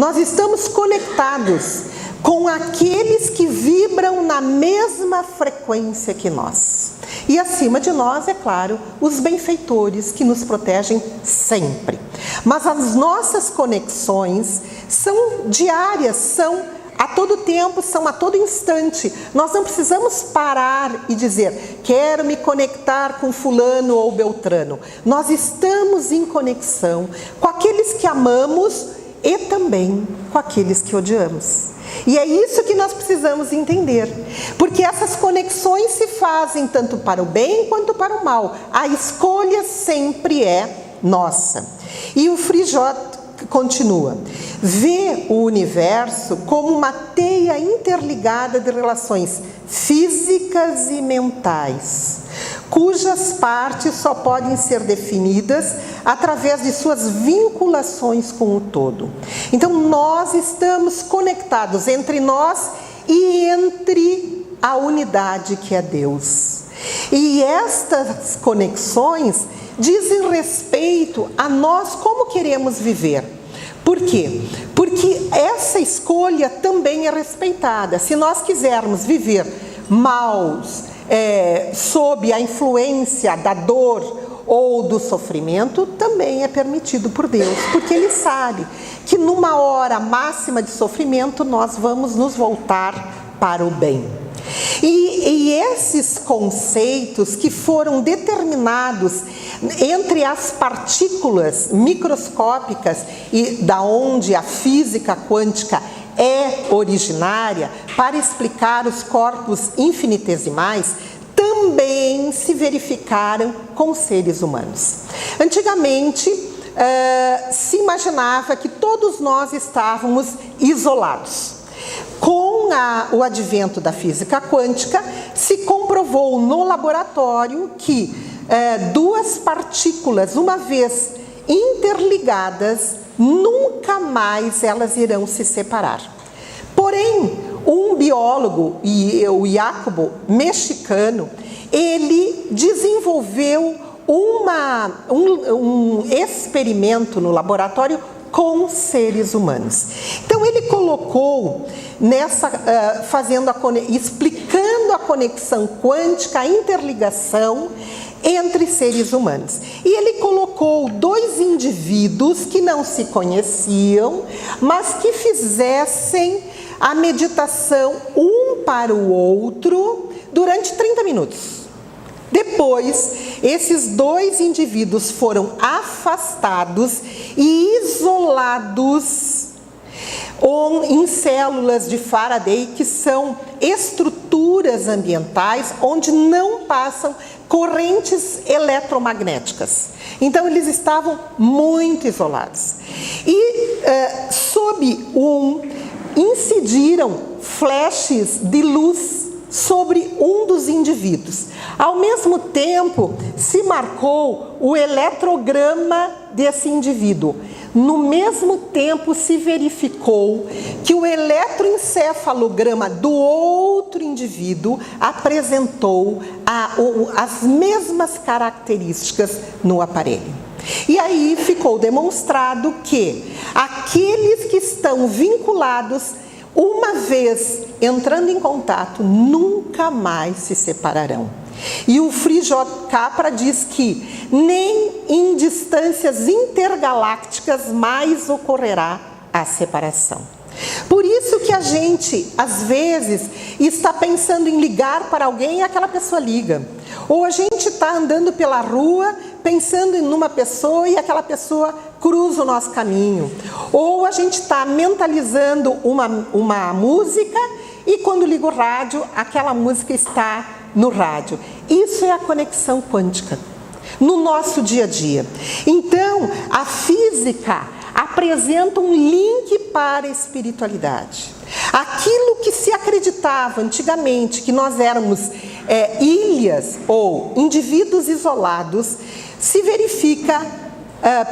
Nós estamos conectados com aqueles que vibram na mesma frequência que nós. E acima de nós, é claro, os benfeitores que nos protegem sempre. Mas as nossas conexões são diárias, são a todo tempo, são a todo instante. Nós não precisamos parar e dizer, quero me conectar com fulano ou beltrano. Nós estamos em conexão com aqueles que amamos e também com aqueles que odiamos. E é isso que nós precisamos entender, porque essas conexões se fazem tanto para o bem quanto para o mal. A escolha sempre é nossa. E o Frijot continua: vê o universo como uma teia interligada de relações físicas e mentais, cujas partes só podem ser definidas através de suas vinculações com o todo. Então, nós estamos conectados entre nós e entre a unidade que é Deus. E estas conexões dizem respeito a nós como queremos viver. Por quê? Porque essa escolha também é respeitada. Se nós quisermos viver maus, sob a influência da dor ou do sofrimento, também é permitido por Deus, porque Ele sabe que numa hora máxima de sofrimento nós vamos nos voltar para o bem. E esses conceitos que foram determinados entre as partículas microscópicas e da onde a física quântica é originária para explicar os corpos infinitesimais, também se verificaram com seres humanos. Antigamente, se imaginava que todos nós estávamos isolados. Com o advento da física quântica, se comprovou no laboratório que duas partículas, uma vez interligadas, nunca mais elas irão se separar. Porém, um biólogo, o Jacobo, mexicano, ele desenvolveu um experimento no laboratório com seres humanos. Então ele colocou explicando a conexão quântica, a interligação entre seres humanos. E ele colocou dois indivíduos que não se conheciam, mas que fizessem a meditação um para o outro durante 30 minutos. Depois, esses dois indivíduos foram afastados e isolados em células de Faraday, que são estruturas ambientais onde não passam correntes eletromagnéticas. Então, eles estavam muito isolados. E incidiram flashes de luz sobre um dos indivíduos. Ao mesmo tempo, se marcou o eletrograma desse indivíduo. No mesmo tempo, se verificou que o eletroencefalograma do outro indivíduo apresentou as mesmas características no aparelho. E aí ficou demonstrado que aqueles que estão vinculados, uma vez entrando em contato, nunca mais se separarão. E o Frijot Capra diz que nem em distâncias intergalácticas mais ocorrerá a separação. Por isso que a gente, às vezes, está pensando em ligar para alguém e aquela pessoa liga. Ou a gente está andando pela rua pensando em uma pessoa e aquela pessoa cruza o nosso caminho. Ou a gente está mentalizando uma música e quando liga o rádio, aquela música está no rádio. Isso é a conexão quântica no nosso dia a dia. Então, a física apresenta um link para a espiritualidade. Aquilo que se acreditava antigamente, que nós éramos ilhas ou indivíduos isolados, se verifica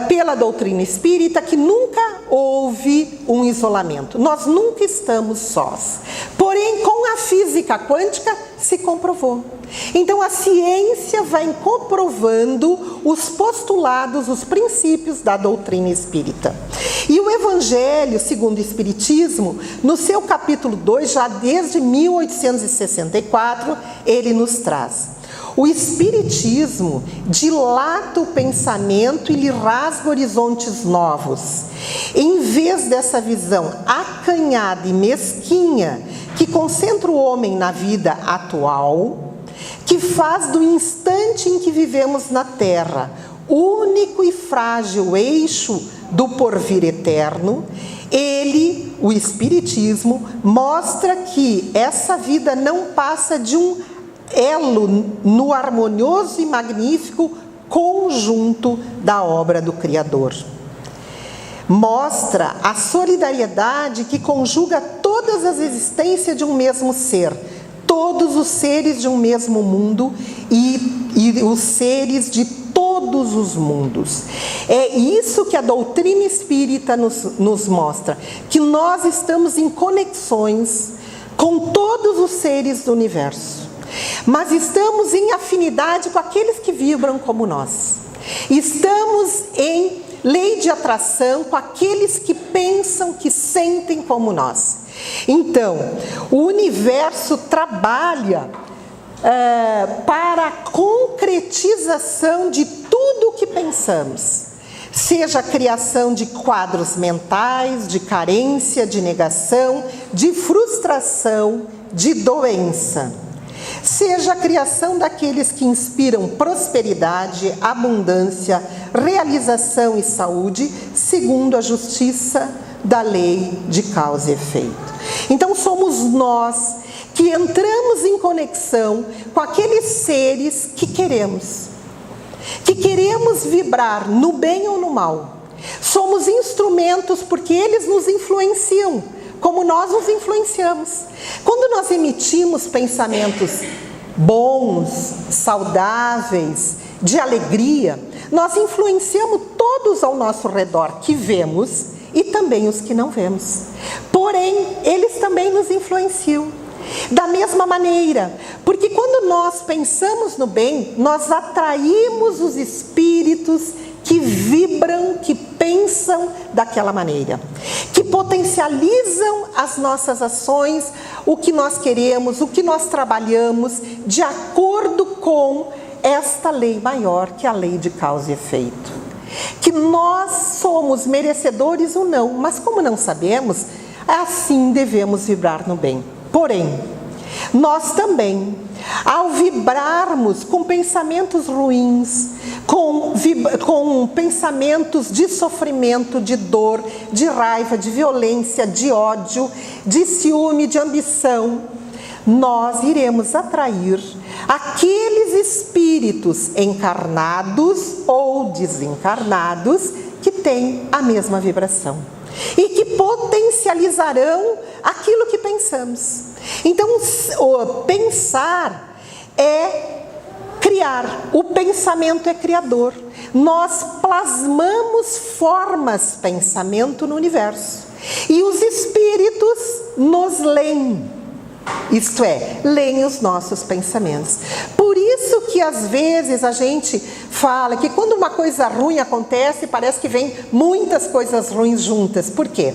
pela doutrina espírita que nunca houve um isolamento. Nós nunca estamos sós. Porém, com a física quântica se comprovou. Então, a ciência vai comprovando os postulados, os princípios da doutrina espírita. E o Evangelho, segundo o Espiritismo, no seu capítulo 2, já desde 1864, ele nos traz: o Espiritismo dilata o pensamento e lhe rasga horizontes novos. Em vez dessa visão acanhada e mesquinha que concentra o homem na vida atual, que faz do instante em que vivemos na Terra único e frágil eixo do porvir eterno, ele, o Espiritismo, mostra que essa vida não passa de um elo no harmonioso e magnífico conjunto da obra do Criador. Mostra a solidariedade que conjuga todas as existências de um mesmo ser, todos os seres de um mesmo mundo e os seres de todos os mundos. É isso que a doutrina espírita nos mostra, que nós estamos em conexões com todos os seres do universo, mas estamos em afinidade com aqueles que vibram como nós. Estamos em lei de atração com aqueles que pensam, que sentem como nós. Então, o universo trabalha para a concretização de tudo o que pensamos, seja a criação de quadros mentais, de carência, de negação, de frustração, de doença, seja a criação daqueles que inspiram prosperidade, abundância, realização e saúde, segundo a justiça da lei de causa e efeito. Então somos nós que entramos em conexão com aqueles seres que queremos vibrar no bem ou no mal. Somos instrumentos porque eles nos influenciam, como nós nos influenciamos. Quando nós emitimos pensamentos bons, saudáveis, de alegria, nós influenciamos todos ao nosso redor que vemos e também os que não vemos. Porém, eles também nos influenciam. Da mesma maneira, porque quando nós pensamos no bem, nós atraímos os espíritos que vibram, que pensam daquela maneira, que potencializam as nossas ações, o que nós queremos, o que nós trabalhamos, de acordo com esta lei maior, que é a lei de causa e efeito. Que nós somos merecedores ou não, mas como não sabemos, assim devemos vibrar no bem. Porém, nós também, ao vibrarmos com pensamentos ruins, com pensamentos de sofrimento, de dor, de raiva, de violência, de ódio, de ciúme, de ambição, nós iremos atrair aqueles espíritos encarnados ou desencarnados que têm a mesma vibração e que potencializarão aquilo que pensamos. Então, o pensar é criar, o pensamento é criador. Nós plasmamos formas, pensamento no universo. E os espíritos nos leem. Isto é, leem os nossos pensamentos. Por isso que às vezes a gente fala que quando uma coisa ruim acontece, parece que vem muitas coisas ruins juntas. Por quê?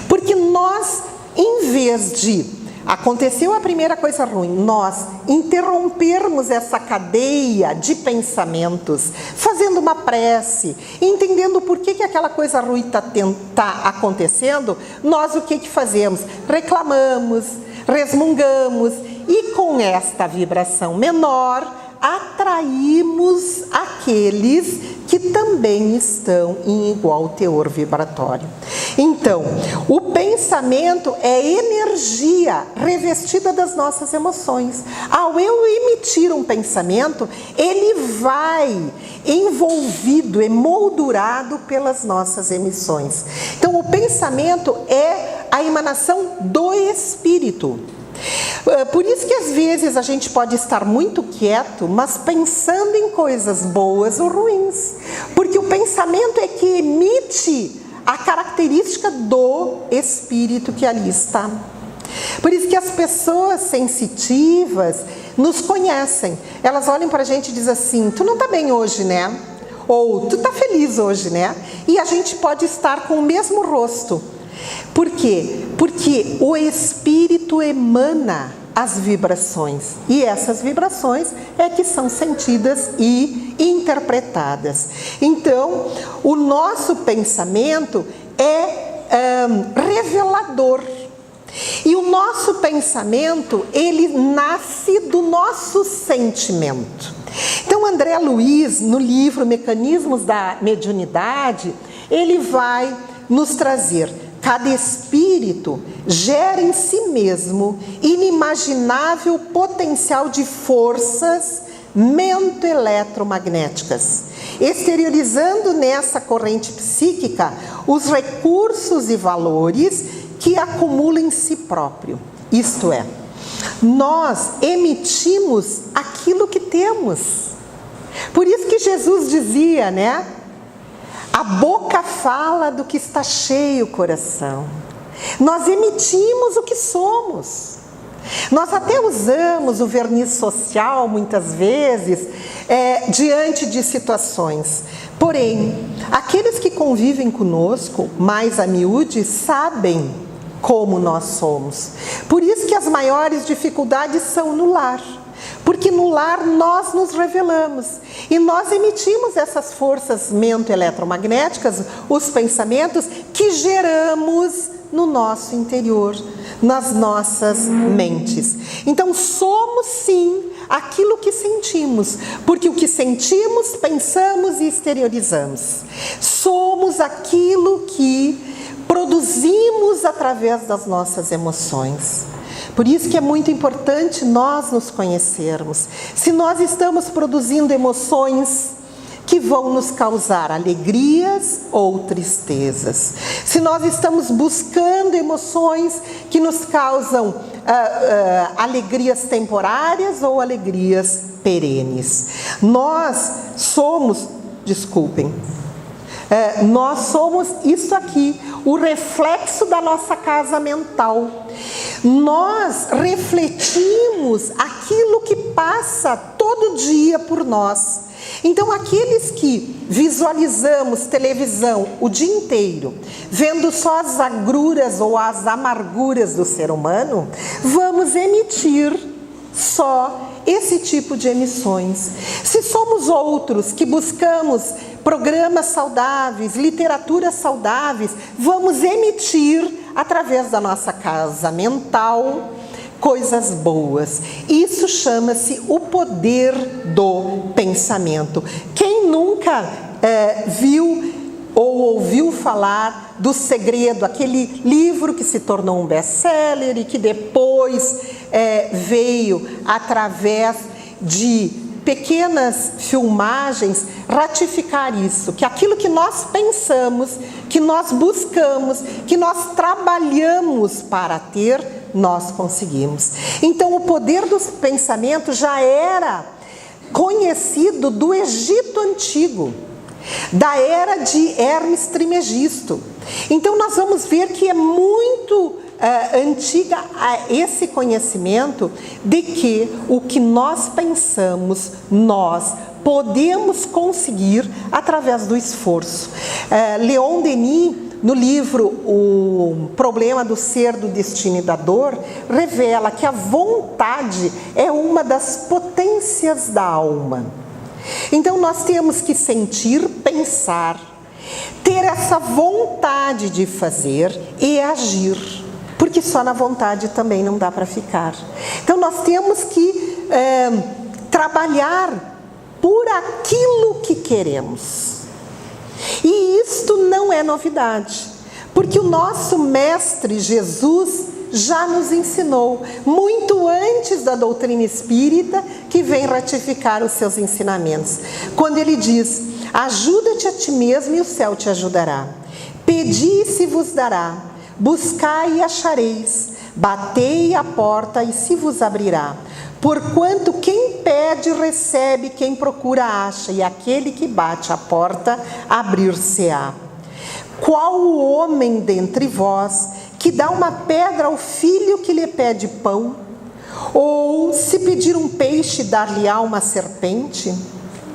Porque nós, em vez de aconteceu a primeira coisa ruim, nós interrompermos essa cadeia de pensamentos, fazendo uma prece, entendendo por que aquela coisa ruim está acontecendo, nós o que fazemos? Reclamamos, resmungamos e com esta vibração menor atraímos aqueles que também estão em igual teor vibratório. Então, o pensamento é energia revestida das nossas emoções. Ao eu emitir um pensamento, ele vai envolvido, emoldurado pelas nossas emissões. Então, o pensamento é a emanação do espírito. Por isso que às vezes a gente pode estar muito quieto, mas pensando em coisas boas ou ruins. Porque o pensamento é que emite a característica do espírito que ali está. Por isso que as pessoas sensitivas nos conhecem. Elas olham para a gente e dizem assim, tu não está bem hoje, né? Ou tu tá feliz hoje, né? E a gente pode estar com o mesmo rosto. Por quê? Porque o espírito emana as vibrações. E essas vibrações é que são sentidas e interpretadas. Então, o nosso pensamento é revelador. E o nosso pensamento, ele nasce do nosso sentimento. Então, André Luiz, no livro Mecanismos da Mediunidade, ele vai nos trazer: cada espírito gera em si mesmo inimaginável potencial de forças mento-eletromagnéticas, exteriorizando nessa corrente psíquica os recursos e valores que acumula em si próprio. Isto é, nós emitimos aquilo que temos. Por isso que Jesus dizia, né? A boca fala do que está cheio o coração. Nós emitimos o que somos. Nós até usamos o verniz social, muitas vezes, diante de situações. Porém, aqueles que convivem conosco, mais a miúde, sabem como nós somos. Por isso que as maiores dificuldades são no lar. Porque no lar nós nos revelamos e nós emitimos essas forças mento-eletromagnéticas, os pensamentos que geramos no nosso interior, nas nossas mentes. Então somos sim aquilo que sentimos, porque o que sentimos, pensamos e exteriorizamos. Somos aquilo que produzimos através das nossas emoções. Por isso que é muito importante nós nos conhecermos. Se nós estamos produzindo emoções que vão nos causar alegrias ou tristezas, se nós estamos buscando emoções que nos causam alegrias temporárias ou alegrias perenes, nós somos isso aqui, o reflexo da nossa casa mental. Nós refletimos aquilo que passa todo dia por nós. Então, aqueles que visualizamos televisão o dia inteiro, vendo só as agruras ou as amarguras do ser humano, vamos emitir só esse tipo de emissões. Se somos outros que buscamos programas saudáveis, literaturas saudáveis, vamos emitir através da nossa casa mental coisas boas. Isso chama-se o poder do pensamento. Quem nunca viu ou ouviu falar do Segredo, aquele livro que se tornou um best-seller e que depois veio através de pequenas filmagens ratificar isso, que aquilo que nós pensamos, que nós buscamos, que nós trabalhamos para ter, nós conseguimos. Então, o poder dos pensamentos já era conhecido do Egito Antigo, da era de Hermes Trismegisto. Então, nós vamos ver que é muito antiga esse conhecimento de que o que nós pensamos, nós podemos conseguir através do esforço. Leon Denis, no livro O Problema do Ser, do Destino e da Dor, revela que a vontade é uma das potências da alma. Então nós temos que sentir, pensar, ter essa vontade de fazer e agir, porque só na vontade também não dá para ficar. Então nós temos que trabalhar por aquilo que queremos. E isto não é novidade, porque o nosso Mestre Jesus já nos ensinou, muito antes da doutrina espírita, que vem ratificar os seus ensinamentos. Quando ele diz: ajuda-te a ti mesmo e o céu te ajudará. Pedi e se vos dará. Buscai e achareis. Batei a porta e se vos abrirá. Porquanto quem pede recebe, quem procura acha, e aquele que bate a porta abrir-se-á. Qual o homem dentre vós que dá uma pedra ao filho que lhe pede pão? Ou se pedir um peixe, dar-lhe-á uma serpente?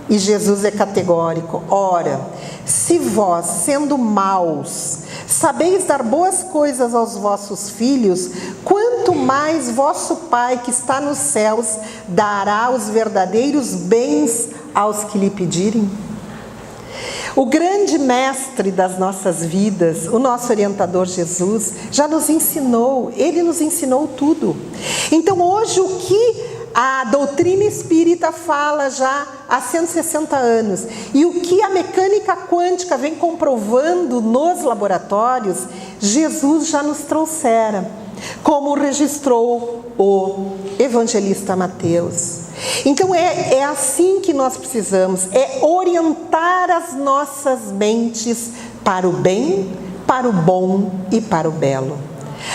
E Jesus é categórico: ora, se vós, sendo maus, sabeis dar boas coisas aos vossos filhos, quanto mais vosso Pai que está nos céus dará os verdadeiros bens aos que lhe pedirem? O grande mestre das nossas vidas, o nosso orientador Jesus, já nos ensinou, ele nos ensinou tudo. Então hoje o que a doutrina espírita fala já há 160 anos e o que a mecânica quântica vem comprovando nos laboratórios, Jesus já nos trouxera, como registrou o evangelista Mateus. Então é assim que nós precisamos, é orientar as nossas mentes para o bem, para o bom e para o belo.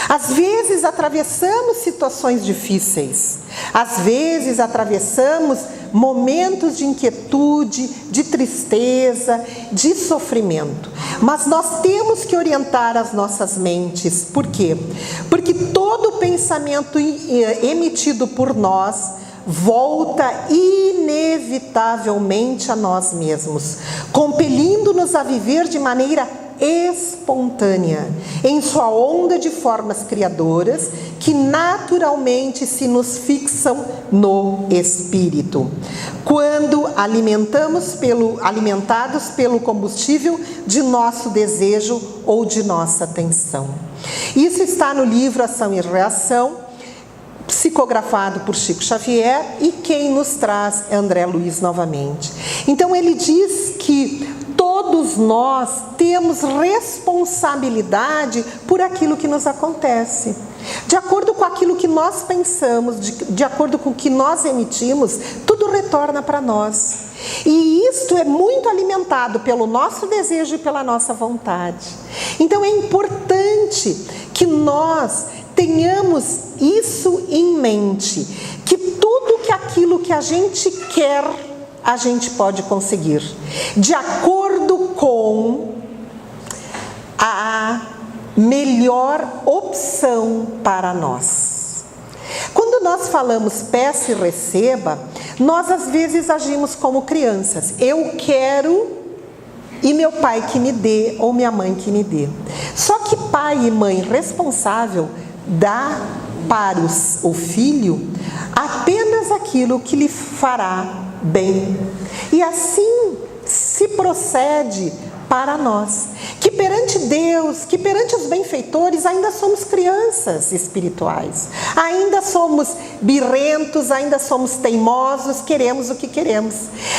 Às vezes atravessamos situações difíceis, às vezes atravessamos momentos de inquietude, de tristeza, de sofrimento. Mas nós temos que orientar as nossas mentes. Por quê? Porque todo pensamento emitido por nós volta inevitavelmente a nós mesmos, compelindo-nos a viver de maneira espontânea, em sua onda de formas criadoras que naturalmente se nos fixam no espírito, quando alimentados pelo combustível de nosso desejo ou de nossa atenção. Isso está no livro Ação e Reação, psicografado por Chico Xavier, e quem nos traz é André Luiz novamente. Então ele diz que todos nós temos responsabilidade por aquilo que nos acontece. De acordo com aquilo que nós pensamos, de acordo com o que nós emitimos, tudo retorna para nós. E isto é muito alimentado pelo nosso desejo e pela nossa vontade. Então é importante que nós tenhamos isso em mente, que tudo aquilo que a gente quer, a gente pode conseguir, de acordo com a melhor opção para nós. Quando nós falamos peça e receba, nós às vezes agimos como crianças. Eu quero e meu pai que me dê, ou minha mãe que me dê. Só que pai e mãe responsável dá para o filho apenas aquilo que lhe fará bem. E assim se procede para nós, que perante Deus, que perante os benfeitores, ainda somos crianças espirituais, ainda somos birrentos, ainda somos teimosos, queremos o que queremos.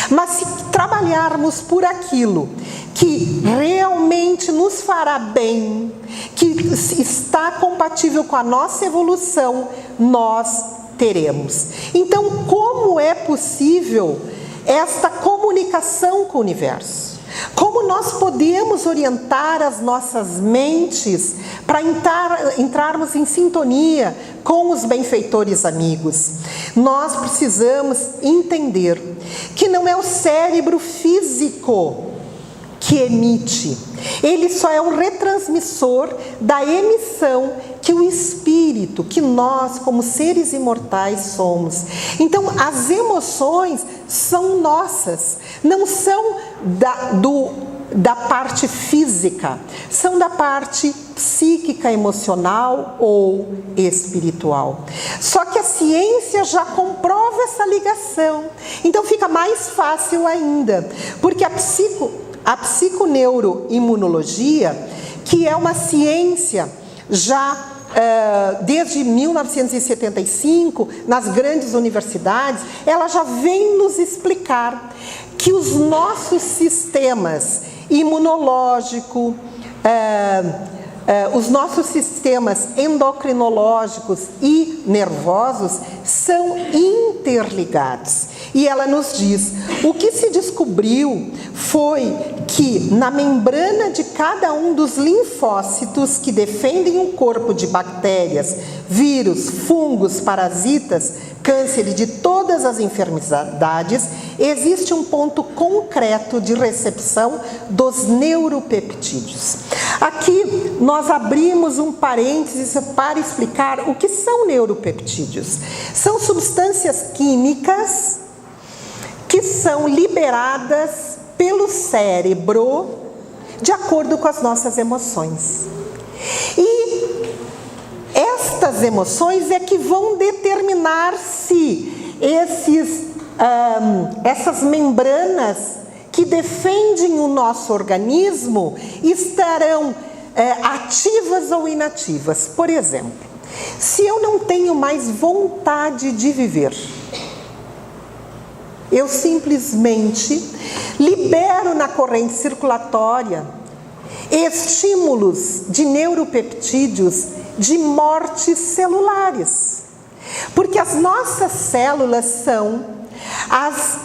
Mas se trabalharmos por aquilo que realmente nos fará bem, que está compatível com a nossa evolução, nós teremos. Então, como é possível esta comunicação com o universo? Como nós podemos orientar as nossas mentes para entrarmos em sintonia com os benfeitores amigos? Nós precisamos entender que não é o cérebro físico que emite, ele só é um retransmissor da emissão que o espírito, que nós como seres imortais somos. Então as emoções são nossas, não são da parte física, são da parte psíquica, emocional ou espiritual. Só que a ciência já comprova essa ligação, então fica mais fácil ainda, porque a psiconeuroimunologia, que é uma ciência já desde 1975, nas grandes universidades, ela já vem nos explicar que os nossos sistemas imunológico, os nossos sistemas endocrinológicos e nervosos são interligados. E ela nos diz, o que se descobriu foi que na membrana de cada um dos linfócitos que defendem o corpo de bactérias, vírus, fungos, parasitas, câncer e de todas as enfermidades, existe um ponto concreto de recepção dos neuropeptídeos. Aqui nós abrimos um parênteses para explicar o que são neuropeptídeos. São substâncias químicas que são liberadas pelo cérebro de acordo com as nossas emoções. E estas emoções é que vão determinar se essas membranas que defendem o nosso organismo estarão ativas ou inativas. Por exemplo, se eu não tenho mais vontade de viver, eu simplesmente libero na corrente circulatória estímulos de neuropeptídeos de mortes celulares. Porque as nossas células são as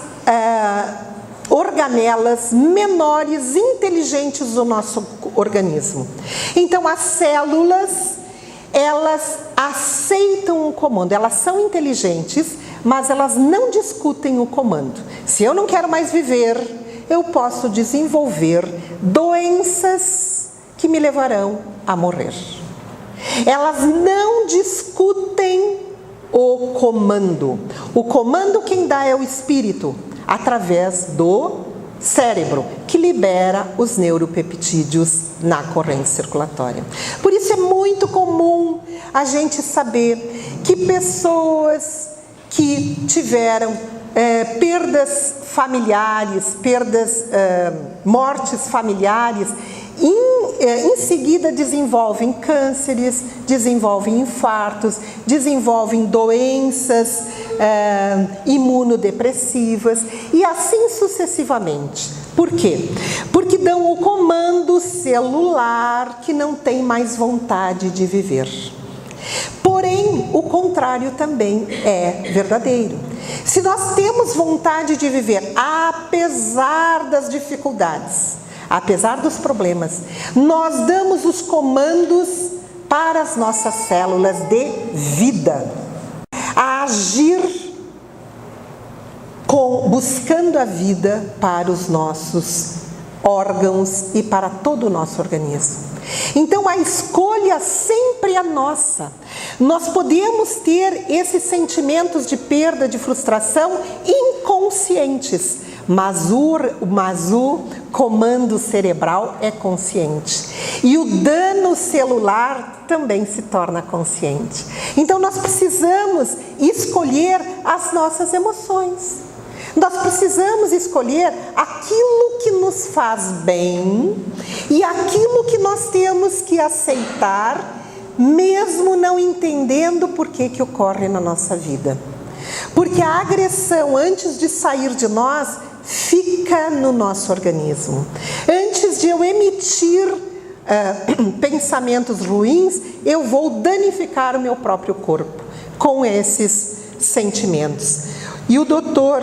organelas menores inteligentes do nosso organismo. Então, as células, elas aceitam o comando, elas são inteligentes, mas elas não discutem o comando. Se eu não quero mais viver, eu posso desenvolver doenças que me levarão a morrer. Elas não discutem o comando. O comando quem dá é o espírito, através do cérebro, que libera os neuropeptídeos na corrente circulatória. Por isso é muito comum a gente saber que pessoas que tiveram perdas familiares, mortes familiares, em seguida desenvolvem cânceres, desenvolvem infartos, desenvolvem doenças imunodepressivas e assim sucessivamente. Por quê? Porque dão o comando celular que não tem mais vontade de viver. Porém, o contrário também é verdadeiro. Se nós temos vontade de viver, apesar das dificuldades, apesar dos problemas, nós damos os comandos para as nossas células de vida a agir buscando a vida para os nossos órgãos e para todo o nosso organismo. Então, a escolha sempre é nossa. Nós podemos ter esses sentimentos de perda, de frustração inconscientes, mas o comando cerebral é consciente. E o dano celular também se torna consciente. Então, nós precisamos escolher as nossas emoções. Nós precisamos escolher aquilo que nos faz bem e aquilo que nós temos que aceitar, mesmo não entendendo por que ocorre na nossa vida. Porque a agressão, antes de sair de nós, fica no nosso organismo. Antes de eu emitir pensamentos ruins, eu vou danificar o meu próprio corpo com esses sentimentos. E o doutor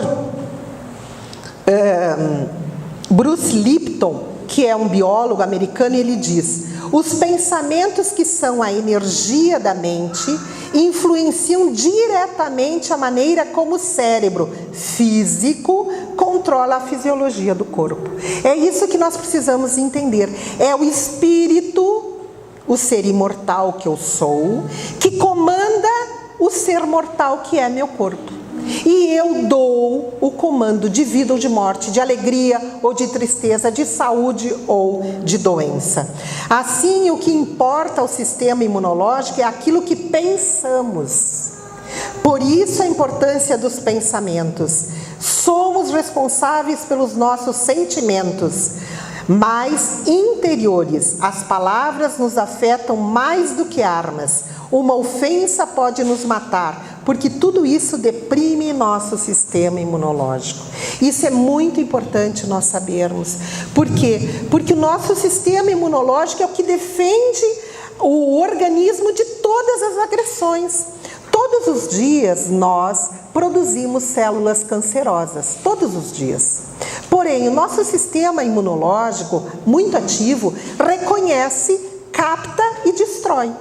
Bruce Lipton, que é um biólogo americano, ele diz: os pensamentos que são a energia da mente influenciam diretamente a maneira como o cérebro físico controla a fisiologia do corpo. É isso que nós precisamos entender. É o espírito, o ser imortal que eu sou, que comanda o ser mortal que é meu corpo. E eu dou o comando de vida ou de morte, de alegria ou de tristeza, de saúde ou de doença. Assim, o que importa ao sistema imunológico é aquilo que pensamos. Por isso a importância dos pensamentos. Somos responsáveis pelos nossos sentimentos mais interiores. As palavras nos afetam mais do que armas. Uma ofensa pode nos matar, porque tudo isso deprime nosso sistema imunológico. Isso é muito importante nós sabermos. Por quê? Porque o nosso sistema imunológico é o que defende o organismo de todas as agressões. Todos os dias nós produzimos células cancerosas, todos os dias. Porém, o nosso sistema imunológico, muito ativo, reconhece, capta e destrói.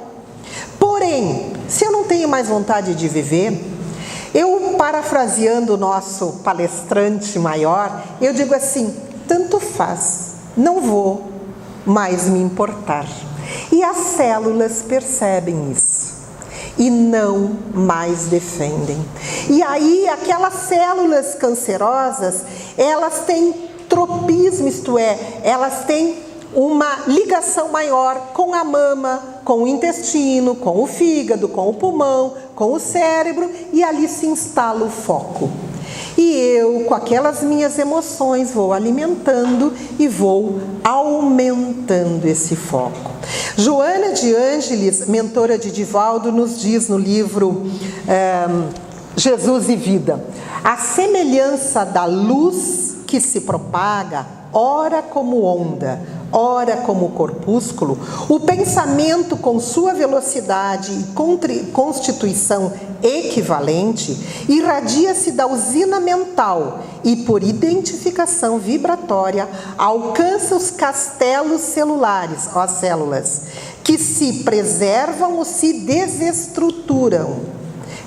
Porém, se eu não tenho mais vontade de viver, eu, parafraseando o nosso palestrante maior, eu digo assim: tanto faz, não vou mais me importar. E as células percebem isso. e não mais defendem. E aí aquelas células cancerosas, elas têm tropismo, isto é, elas têm uma ligação maior com a mama, com o intestino, com o fígado, com o pulmão, com o cérebro, e ali se instala o foco. E eu, com aquelas minhas emoções, vou alimentando e vou aumentando esse foco. Joana de Ângeles, mentora de Divaldo, nos diz no livro Jesus e Vida: a semelhança da luz que se propaga, ora como onda, ora como corpúsculo, o pensamento com sua velocidade e constituição equivalente irradia-se da usina mental e, por identificação vibratória, alcança os castelos celulares, as células, que se preservam ou se desestruturam,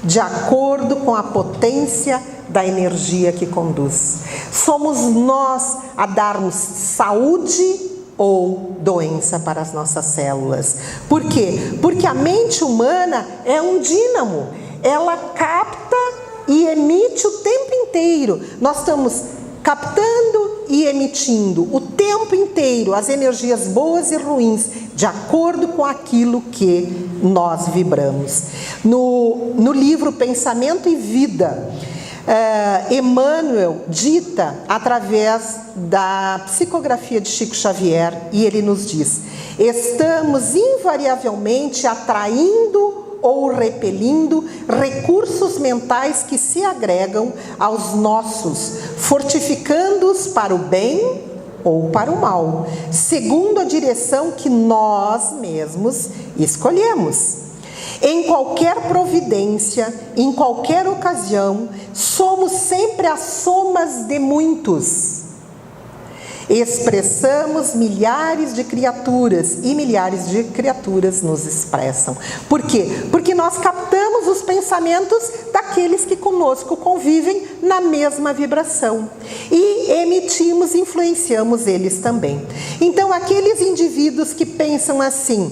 de acordo com a potência da energia que conduz. Somos nós a darmos saúde ou doença para as nossas células. Por quê? Porque a mente humana é um dínamo. Ela capta e emite o tempo inteiro. Nós estamos captando e emitindo o tempo inteiro as energias boas e ruins, de acordo com aquilo que nós vibramos. No livro Pensamento e Vida, Emmanuel dita através da psicografia de Chico Xavier, e ele nos diz: estamos invariavelmente atraindo ou repelindo recursos mentais que se agregam aos nossos, fortificando-os para o bem ou para o mal, segundo a direção que nós mesmos escolhemos. Em qualquer providência, em qualquer ocasião, somos sempre as somas de muitos. Expressamos milhares de criaturas e milhares de criaturas nos expressam. Por quê? Porque nós captamos os pensamentos daqueles que conosco convivem na mesma vibração e emitimos, influenciamos eles também. Então, aqueles indivíduos que pensam assim: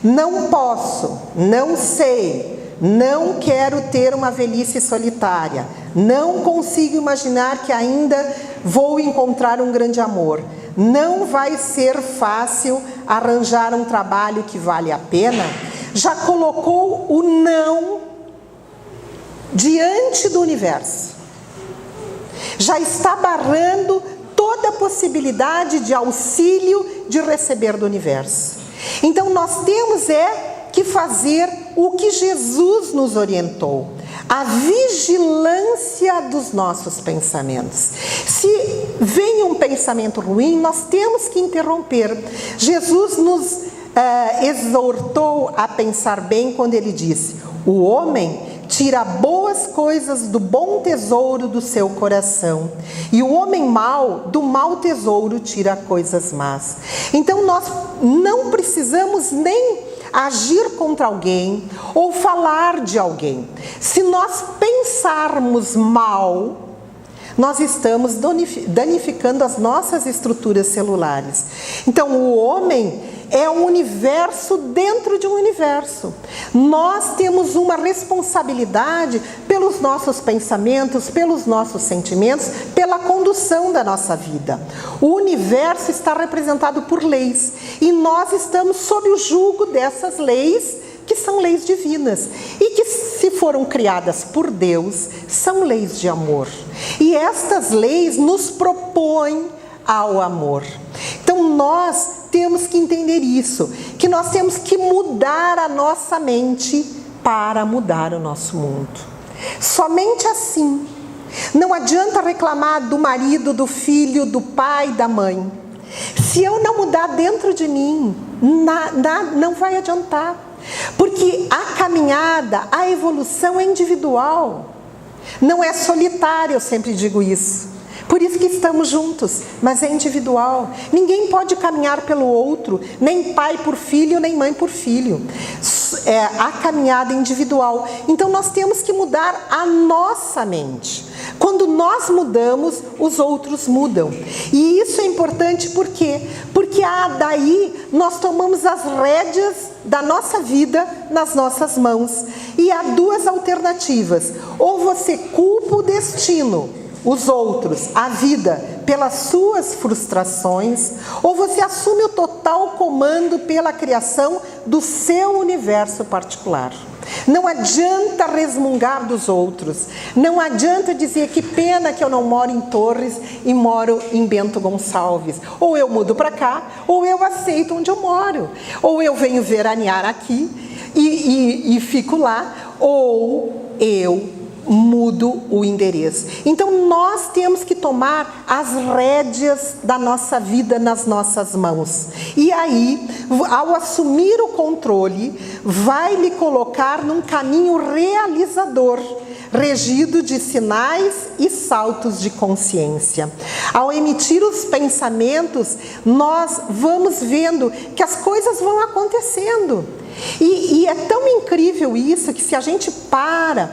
não posso, não sei, não quero ter uma velhice solitária, não consigo imaginar que ainda vou encontrar um grande amor, não vai ser fácil arranjar um trabalho que vale a pena, já colocou o não diante do universo. Já está barrando toda a possibilidade de auxílio de receber do universo. Então nós temos que fazer o que Jesus nos orientou: a vigilância dos nossos pensamentos. Se vem um pensamento ruim, nós temos que interromper. Jesus nos exortou a pensar bem quando ele disse: o homem tira boas coisas do bom tesouro do seu coração, e o homem mau, do mau tesouro, tira coisas más. Então nós não precisamos nem agir contra alguém ou falar de alguém. Se nós pensarmos mal, nós estamos danificando as nossas estruturas celulares. Então o homem é um universo dentro de um universo. Nós temos uma responsabilidade pelos nossos pensamentos, pelos nossos sentimentos, pela condução da nossa vida. O universo está representado por leis e nós estamos sob o jugo dessas leis, que são leis divinas e que, se foram criadas por Deus, são leis de amor. E estas leis nos propõem ao amor. Então nós temos que entender isso, que nós temos que mudar a nossa mente para mudar o nosso mundo. Somente assim. Não adianta reclamar do marido, do filho, do pai, da mãe. Se eu não mudar dentro de mim, não vai adiantar. Porque a caminhada, a evolução é individual. Não é solitária, eu sempre digo isso. Por isso que estamos juntos, mas é individual. Ninguém pode caminhar pelo outro, nem pai por filho, nem mãe por filho. A caminhada é individual. Então nós temos que mudar a nossa mente. Quando nós mudamos, os outros mudam. E isso é importante por quê? Porque daí nós tomamos as rédeas da nossa vida nas nossas mãos. E há duas alternativas: ou você culpa o destino, os outros, a vida, pelas suas frustrações, ou você assume o total comando pela criação do seu universo particular. Não adianta resmungar dos outros, não adianta dizer que pena que eu não moro em Torres e moro em Bento Gonçalves. Ou eu mudo para cá, ou eu aceito onde eu moro. Ou eu venho veranear aqui e fico lá, ou eu mudo o endereço. Então nós temos que tomar as rédeas da nossa vida nas nossas mãos. E aí, ao assumir o controle, vai lhe colocar num caminho realizador, regido de sinais e saltos de consciência. Ao emitir os pensamentos, nós vamos vendo que as coisas vão acontecendo. E é tão incrível isso, que se a gente para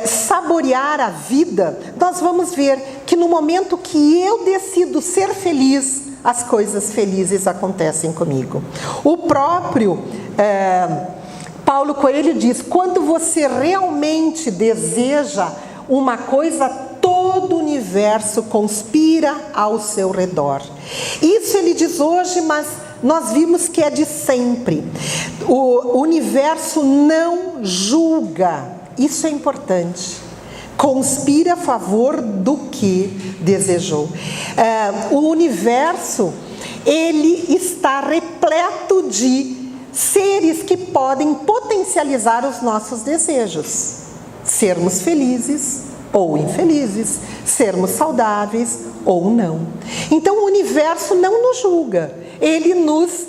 saborear a vida, nós vamos ver que no momento que eu decido ser feliz, as coisas felizes acontecem comigo. O próprio Paulo Coelho diz: quando você realmente deseja uma coisa, todo o universo conspira ao seu redor. Isso ele diz hoje, mas nós vimos que é de sempre. O universo não julga, isso é importante. Conspira a favor do que desejou. O universo, ele está repleto de seres que podem potencializar os nossos desejos. Sermos felizes ou infelizes, sermos saudáveis ou não. Então o universo não nos julga, ele nos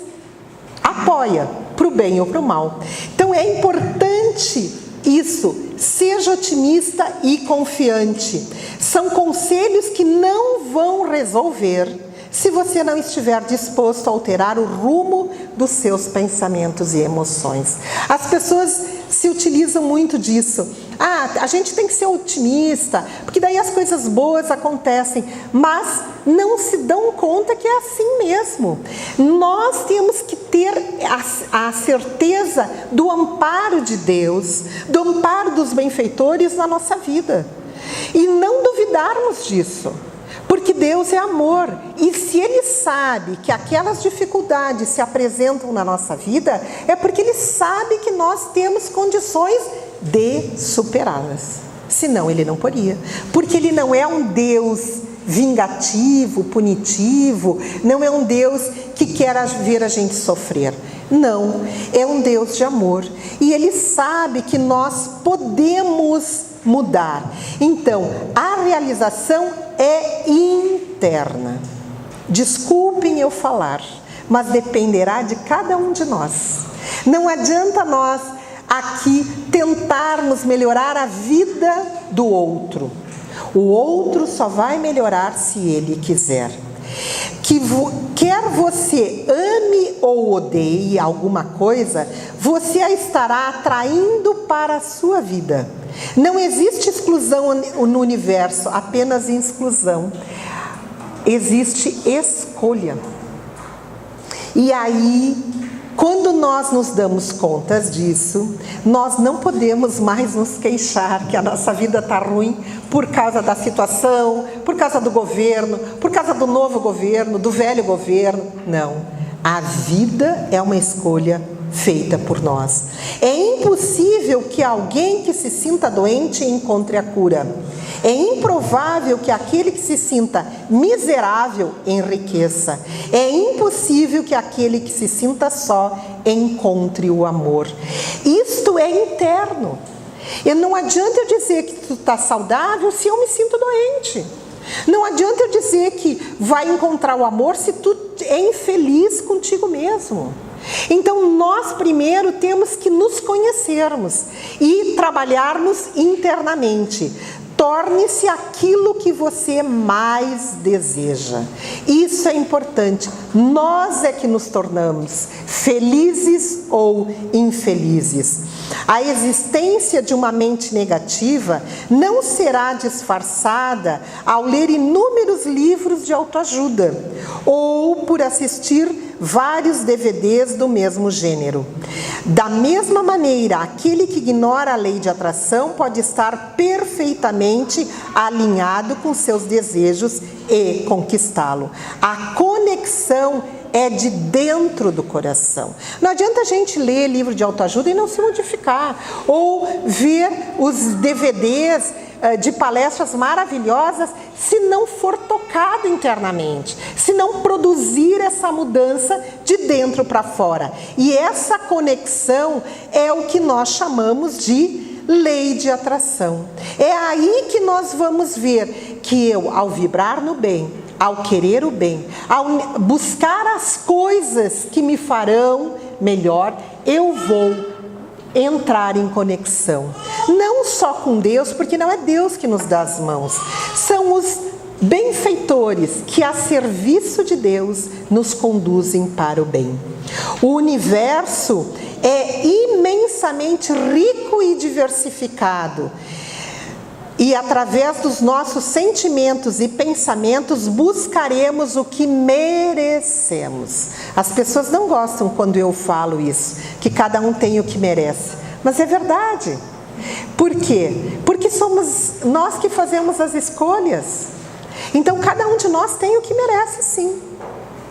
apoia para o bem ou para o mal. Então é importante isso, seja otimista e confiante. São conselhos que não vão resolver se você não estiver disposto a alterar o rumo dos seus pensamentos e emoções. As pessoas se utilizam muito disso. A gente tem que ser otimista, porque daí as coisas boas acontecem, mas não se dão conta que é assim mesmo. Nós temos que ter a certeza do amparo de Deus, do amparo dos benfeitores na nossa vida, e não duvidarmos disso. Porque Deus é amor, e se Ele sabe que aquelas dificuldades se apresentam na nossa vida, é porque Ele sabe que nós temos condições de superá-las. Senão Ele não poderia, porque Ele não é um Deus vingativo, punitivo, não é um Deus que quer ver a gente sofrer. Não, é um Deus de amor, e Ele sabe que nós podemos mudar. Então, a realização é interna. Desculpem eu falar, mas dependerá de cada um de nós. Não adianta nós aqui tentarmos melhorar a vida do outro. O outro só vai melhorar se ele quiser. Quer você ame ou odeie alguma coisa, você a estará atraindo para a sua vida. Não existe exclusão no universo, apenas exclusão. Existe escolha. E aí, quando nós nos damos conta disso, nós não podemos mais nos queixar que a nossa vida está ruim por causa da situação, por causa do governo, por causa do novo governo, do velho governo. Não. A vida é uma escolha feita por nós. É impossível que alguém que se sinta doente encontre a cura. É improvável que aquele que se sinta miserável enriqueça. É impossível que aquele que se sinta só encontre o amor. Isto é interno. E não adianta eu dizer que tu está saudável se eu me sinto doente. Não adianta eu dizer que vai encontrar o amor se tu é infeliz contigo mesmo. Então nós primeiro temos que nos conhecermos e trabalharmos internamente. Torne-se aquilo que você mais deseja. Isso é importante. Nós é que nos tornamos felizes ou infelizes. A existência de uma mente negativa não será disfarçada ao ler inúmeros livros de autoajuda ou por assistir vários DVDs do mesmo gênero. Da mesma maneira, aquele que ignora a lei de atração pode estar perfeitamente alinhado com seus desejos e conquistá-lo. A conexão é de dentro do coração. Não adianta a gente ler livro de autoajuda e não se modificar, ou ver os DVDs de palestras maravilhosas se não for tocado internamente, se não produzir essa mudança de dentro para fora. E essa conexão é o que nós chamamos de lei de atração. É aí que nós vamos ver que eu, ao vibrar no bem, ao querer o bem, ao buscar as coisas que me farão melhor, eu vou entrar em conexão. Não só com Deus, porque não é Deus que nos dá as mãos. São os benfeitores que, a serviço de Deus, nos conduzem para o bem. O universo é imensamente rico e diversificado. E através dos nossos sentimentos e pensamentos buscaremos o que merecemos. As pessoas não gostam quando eu falo isso, que cada um tem o que merece. Mas é verdade. Por quê? Porque somos nós que fazemos as escolhas. Então cada um de nós tem o que merece, sim.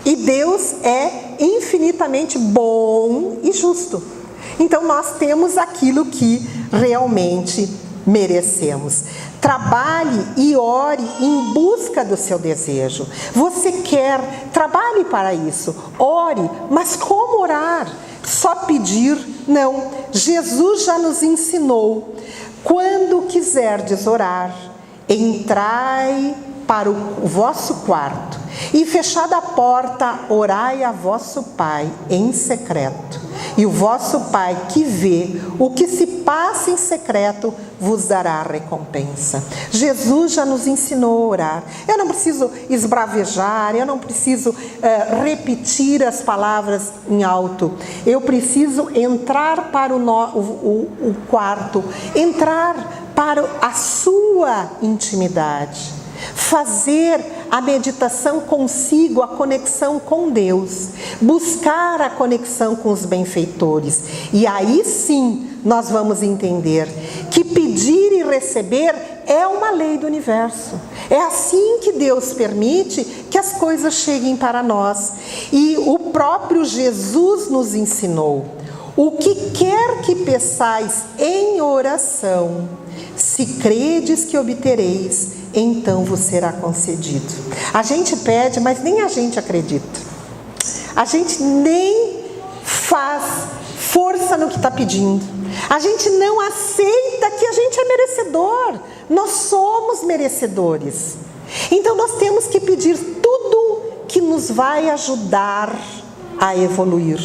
E Deus é infinitamente bom e justo. Então nós temos aquilo que realmente merecemos. Trabalhe e ore em busca do seu desejo. Você quer, trabalhe para isso. Ore, mas como orar? Só pedir? Não. Jesus já nos ensinou. Quando quiserdes orar, entrai para o vosso quarto e, fechada a porta, orai a vosso Pai em secreto. E o vosso Pai, que vê o que se passa em secreto, vos dará a recompensa. Jesus já nos ensinou a orar. Eu não preciso esbravejar, eu não preciso repetir as palavras em alto. Eu preciso entrar para o quarto, entrar para a sua intimidade. Fazer a meditação consigo, a conexão com Deus, buscar a conexão com os benfeitores. E aí sim nós vamos entender que pedir e receber é uma lei do universo. É assim que Deus permite que as coisas cheguem para nós. E o próprio Jesus nos ensinou: o que quer que peçais em oração, se credes que obtereis, então vos será concedido. A gente pede, mas nem a gente acredita. A gente nem faz força no que está pedindo. A gente não aceita que a gente é merecedor. Nós somos merecedores. Então nós temos que pedir tudo que nos vai ajudar a evoluir.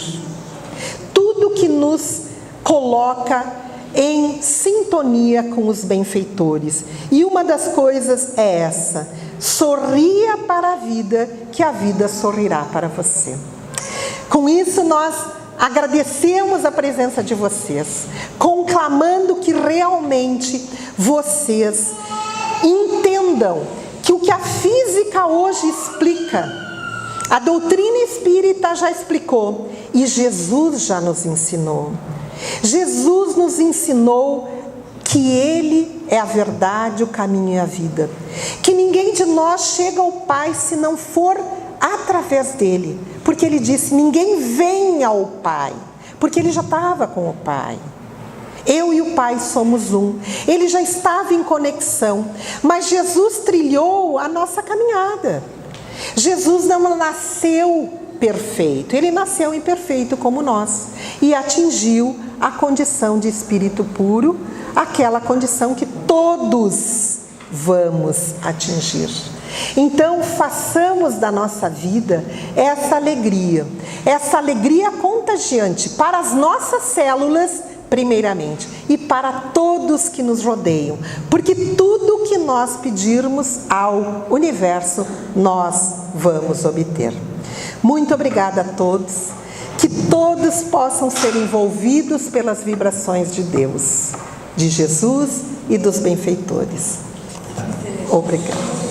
Tudo que nos coloca em sintonia com os benfeitores. E uma das coisas é essa: sorria para a vida, que a vida sorrirá para você. Com isso nós agradecemos a presença de vocês, conclamando que realmente vocês entendam que o que a física hoje explica, a doutrina espírita já explicou e Jesus já nos ensinou. Jesus nos ensinou que Ele é a verdade, o caminho e a vida. Que ninguém de nós chega ao Pai se não for através dEle. Porque Ele disse: ninguém vem ao Pai. Porque Ele já estava com o Pai. Eu e o Pai somos um. Ele já estava em conexão. Mas Jesus trilhou a nossa caminhada. Jesus não nasceu perfeito. Ele nasceu imperfeito como nós. E atingiu a condição de espírito puro, aquela condição que todos vamos atingir. Então, façamos da nossa vida essa alegria contagiante para as nossas células, primeiramente, e para todos que nos rodeiam, porque tudo que nós pedirmos ao universo, nós vamos obter. Muito obrigada a todos. Que todos possam ser envolvidos pelas vibrações de Deus, de Jesus e dos benfeitores. Obrigada.